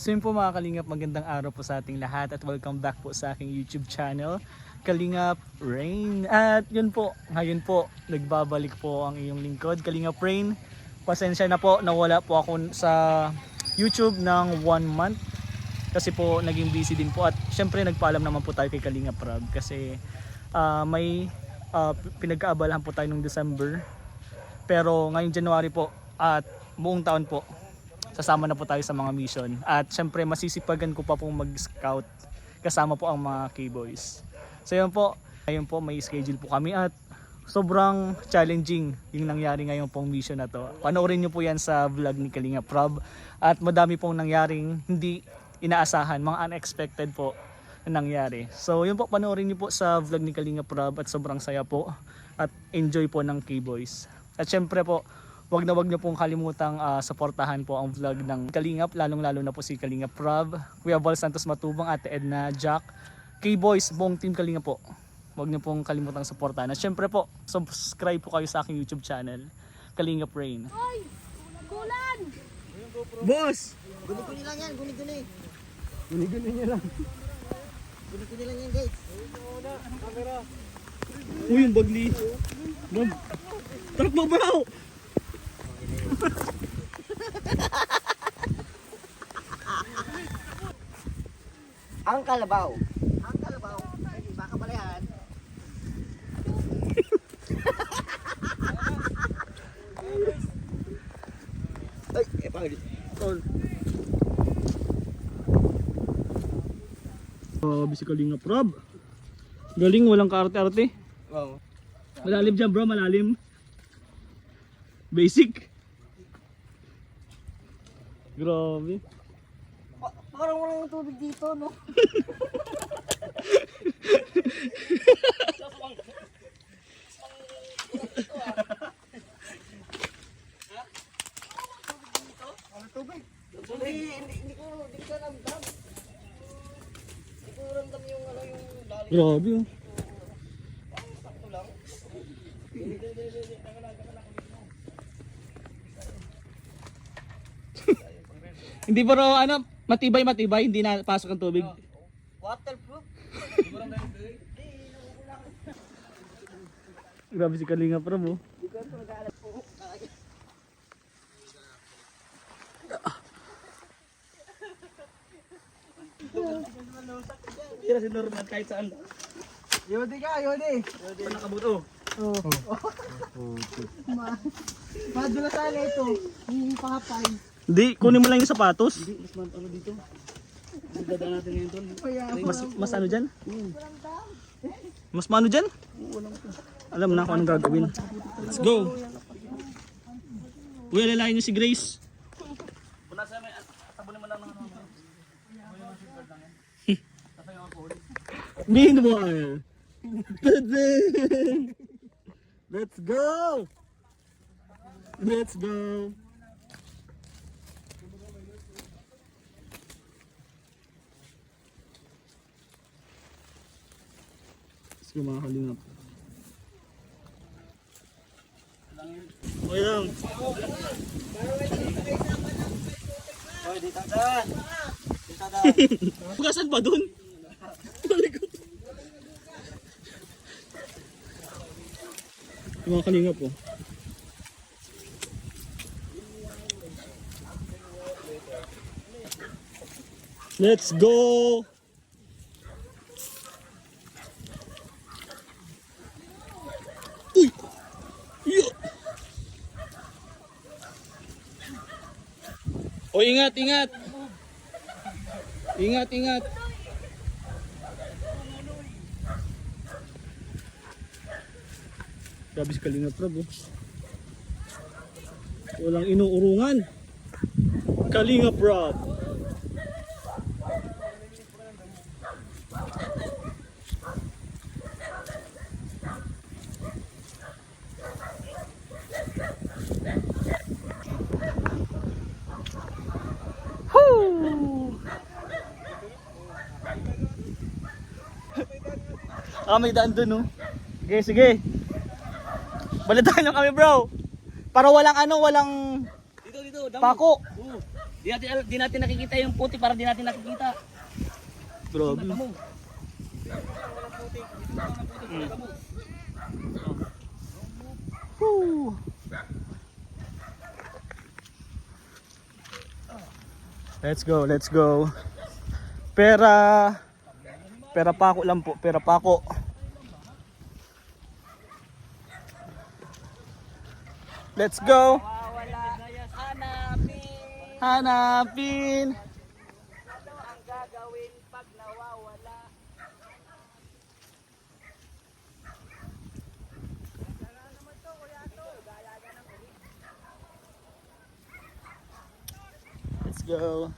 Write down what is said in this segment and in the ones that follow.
So yun po mga Kalingap, magandang araw po sa ating lahat at welcome back po sa aking YouTube channel, Kalingap Rain. At yun po, ngayon po, nagbabalik po ang iyong lingkod, Kalingap Rain. Pasensya na po, nawala po ako sa YouTube ng 1 month. Kasi po naging busy din po at syempre nagpaalam naman po tayo kay Kalingap Rab. Kasi may pinagkaabalahan po tayo noong December. Pero ngayong January po at buong taon po, sasama na po tayo sa mga mission. At syempre masisipagan ko pa pong mag-scout kasama po ang mga K-Boys. So yun po, ngayon po may schedule po kami at sobrang challenging yung nangyari ngayong pong mission na to. Panoorin nyo po yan sa vlog ni Kalingap Rab. At madami pong nangyaring hindi inaasahan, mga unexpected po na nangyari. So yun po, panoorin nyo po sa vlog ni Kalingap Rab at sobrang saya po at enjoy po ng K-Boys. At syempre po, wag na wag niyo pong kalimutang suportahan po ang vlog ng Kalingap, lalong-lalo na po si Kalingap Rab, Kuya Val Santos Matubang, Ate Edna, Jack, K-Boys, buong team Kalingap po. Wag niyo pong kalimutang suportahan. At syempre po, subscribe po kayo sa aking YouTube channel, Kalingap Rain. Hoy! Kulan! Boss! Guni-guni lang yan, guni-guni. Guni-guni niya lang. Guni-guni lang yan, guys. Uy, yung bagli. Bob, tarak mo bro! Ang kalabaw. Ang kalabaw. Ay, baka pala yan. Ay, pangit. Grabe si Kalingap Rab. Galing, walang kaarte-arte. Oo. Malalim dyan bro, malalim. Basic. Grabe. Parang walang tubig dito, no? Tubig. Hindi ko ramdam. Hindi ko ramdam yung lalim. Grabe oh. Sakto lang. Hindi ba raw ano, matibay, hindi na pasok ang tubig. Waterproof. Grabe si Kalingap Rab oh. Tira si Norman kahit saan. Yodi ka, Yodi. Pa nakabuto. Madula sana ito. Yung papay. Hindi, kunin mo lang yung sapatos. Hindi, mas ano dito. Dadaan natin ngayon tol. Mas ano dyan? Mas mano dyan? Alam na kung anong gagawin. Let's go! Uy, alalahin nyo si Grace. Meanwhile, let's go! Let's go! Let's go mga Kalingap. Okay lang. Hoy, dito daan. Dito daan. Bukasan ba dun? Yung mga Kalingap po. Let's go! Uy! Yeah! O ingat, ingat! Ingat, ingat! Grabe si Kalingap Rab oh. Walang inuurungan. Kalingap Rab. May daan dun, no? Sige, sige. Balitaan nyo kami, bro. Para walang ano, walang Dito, dito. pako. Di natin nakikita yung puti para di natin nakikita. Grabe. Mo. Woo. Let's go, let's go. Pera pako lang po, pera pako. Let's go. Hanapin. Ang gagawin pag nawawala. Let's go.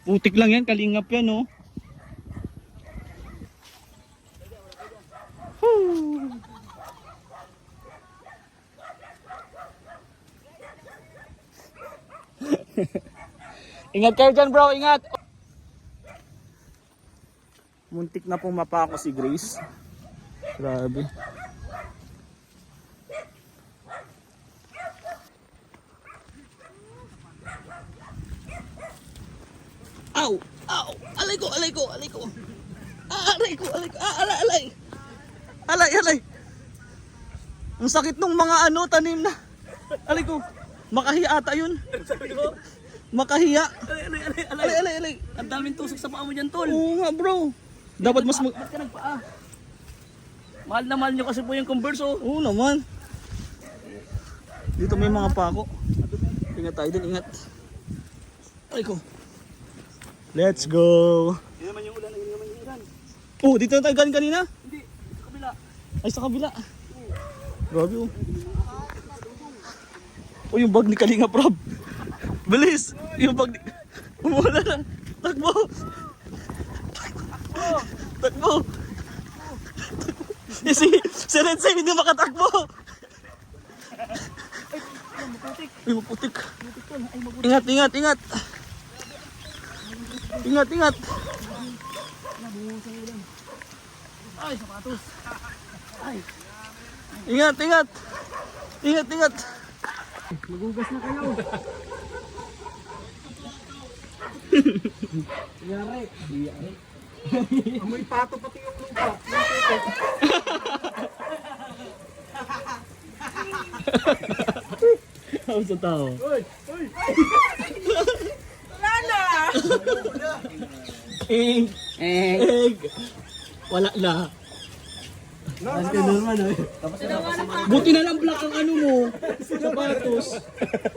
Putik lang yan, kalingap yan oh. Woo. Ingat kayo dyan bro, ingat. Muntik na pong mapa ako si Grace. Grabe. Ow! Ow! Alay ko! Alay ko! Alay ko! Alay ko! Alay ko! Alay! Alay! Alay! Alay! Ang sakit nung mga ano, tanim na. Alay ko! Makahiya ata yun. Makahiya. Alay, alay, alay. Ang daming tusok sa paa mo dyan, tol. Oo nga bro. Dapat mas Ba't ka nagpaa? Mahal na mahal nyo kasi po yung Converse, oh. Oo naman. Dito may mga pako. Ingat tayo din, ingat. Alay ko. Let's go. Hindi naman yung ulan, hindi naman yung ulan. Oh, dito na tayo galing kanina? Hindi, sa kabila. Ay, sa kabila. Grabe oh. Oh, yung bag ni Kalinga Prab. Bilis! Yung bag ni... Umula lang. Takbo! Takbo! Si Rensay hindi makatakbo! Ay, maputik. Ingat, ingat, ingat! Ingat, ingat! Ay, sapatos. Ay, Ingat, ingat! Ingat, ingat! magugas na kayo. Yari. Amoy pato pati yung lupa. Ako sa tao. Egg! Egg! Wala na. Buti na lang black ang ano mo. Sapatos.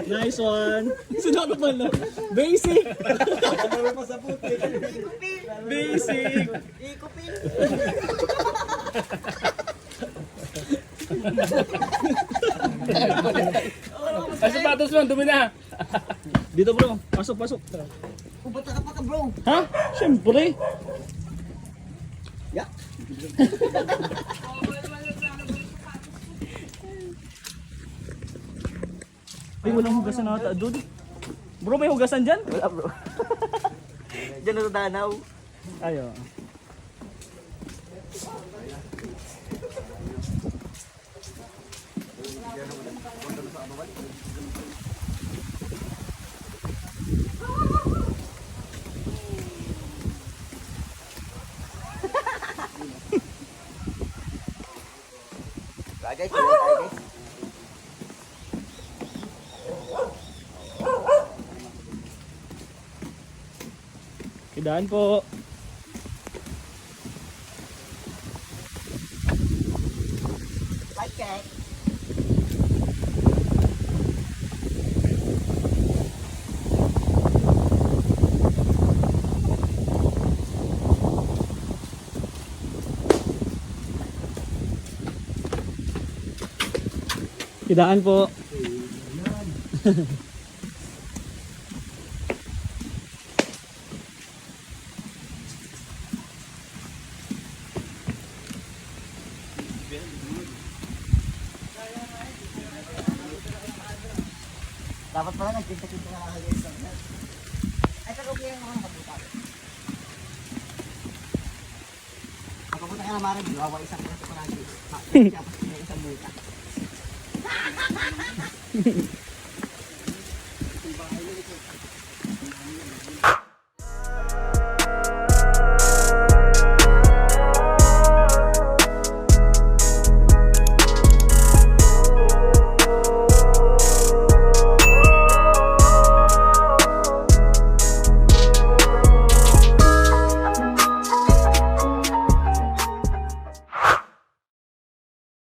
Nice one. Sinano pa na? Basic. Basic. Ay, sapatos mo, dumi na. Dito bro. Pasok, pasok. Pupunta ka pa ka bro. Ha? Siyempre. Yeah. Ay, walang hugasan na ata doon. Bro, may hugasan dyan? Wala bro. Diyan na sa danaw. Ayo. Guys, guys. Kidaan po. Okay. Kidaan po. Dapat pala nagkinta-kinta na lang yung isang. Ay, sa kaya mga nakabuta. Nakabuta ka na Mara, gawa isang kaso pa natin. Tapos may isang buta.